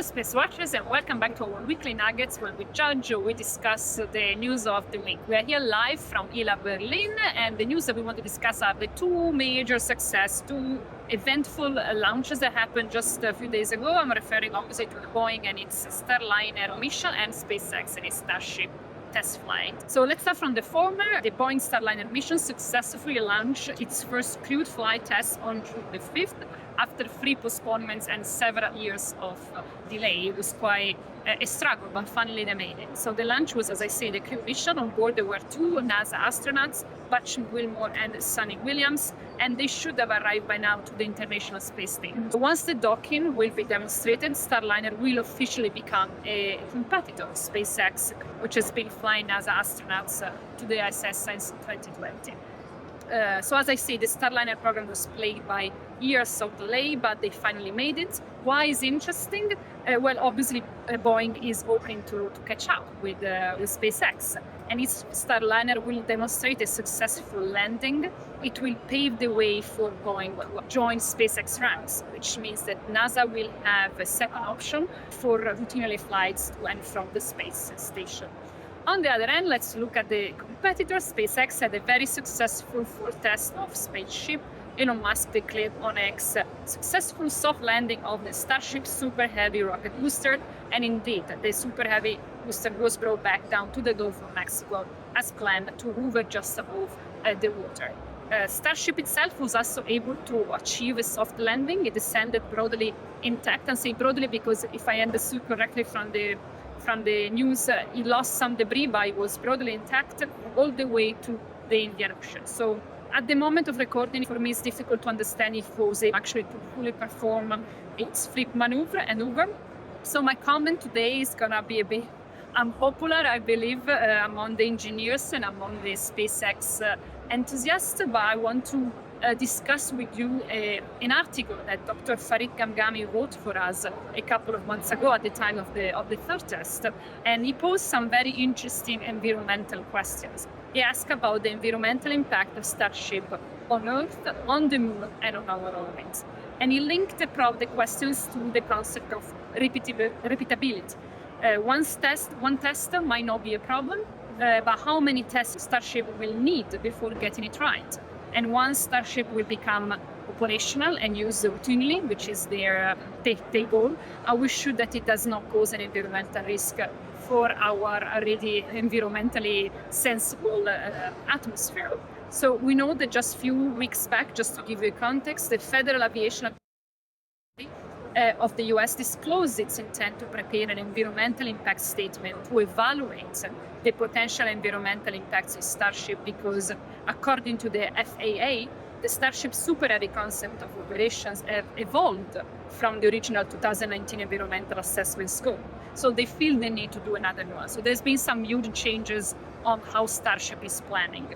Space Watchers, and welcome back to our weekly nuggets where we judge or we discuss the news of the week. We are here live from ILA Berlin, and the news that we want to discuss are the two major two eventful launches that happened just a few days ago. I'm referring obviously to Boeing and its Starliner mission and SpaceX and its Starship test flight. So let's start from the former. The Boeing Starliner mission successfully launched its first crewed flight test on June the 5th after 3 postponements and several years of delay. It was quite a struggle, but finally they made it. So the launch was, as I say, the crew mission. On board there were 2 NASA astronauts, Patrick Wilmore and Sonny Williams, and they should have arrived by now to the International Space Station. So once the docking will be demonstrated, Starliner will officially become a competitor of SpaceX, which has been flying NASA astronauts to the ISS since 2020. So as I say, the Starliner program was plagued by years of delay, but they finally made it. Why is it interesting? Well, obviously, Boeing is hoping to catch up with SpaceX, and its Starliner will demonstrate a successful landing. It will pave the way for Boeing to join SpaceX ranks, which means that NASA will have a second option for routinely flights to and from the space station. On the other hand, let's look at the competitors. SpaceX had a very successful full test of Spaceship. Elon Musk declared on X successful soft landing of the Starship Super Heavy rocket booster, and indeed, the Super Heavy booster was brought back down to the Gulf of Mexico as planned to hover just above the water. Starship itself was also able to achieve a soft landing. It descended broadly intact, and say broadly because if I understood correctly from the news, it lost some debris, but it was broadly intact all the way to the Indian Ocean. So at the moment of recording, for me, it's difficult to understand if it was actually to fully perform its flip maneuver. So my comment today is going to be a bit unpopular, I believe, among the engineers and among the SpaceX enthusiasts, but I want to discuss with you an article that Dr. Farid Gamgami wrote for us a couple of months ago at the time of the third test, and he posed some very interesting environmental questions. He asked about the environmental impact of Starship on Earth, on the Moon, and on our orbit. And he linked the questions to the concept of repeatability. One test might not be a problem, but how many tests Starship will need before getting it right? And once Starship will become operational and used routinely, which is their goal, are we sure that it does not cause an environmental risk for our already environmentally sensible atmosphere? So we know that just a few weeks back, just to give you context, the Federal Aviation of the US disclosed its intent to prepare an environmental impact statement to evaluate the potential environmental impacts of Starship, because according to the FAA, the Starship Super Heavy concept of operations have evolved from the original 2019 environmental assessment scope. So they feel the need to do another one. So there's been some huge changes on how Starship is planning.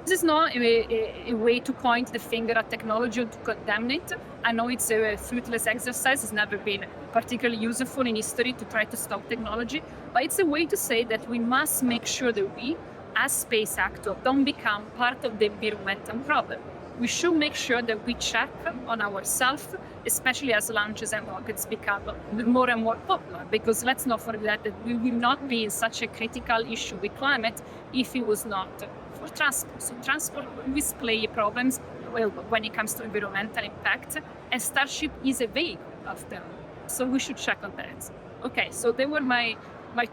This is not a way to point the finger at technology or to condemn it. I know it's a fruitless exercise. It's never been particularly useful in history to try to stop technology, but it's a way to say that we must make sure that we, as space actors, don't become part of the environmental problem. We should make sure that we check on ourselves, especially as launches and rockets become more and more popular, because let's not forget that we will not be in such a critical issue with climate if it was not for transport. So transport always plays problems when it comes to environmental impact, and Starship is a vehicle of them. So we should check on that. Okay, so they were my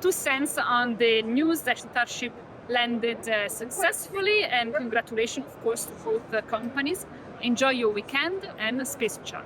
2 cents on the news that Starship landed successfully, and congratulations, of course, to both companies. Enjoy your weekend and Space Chat.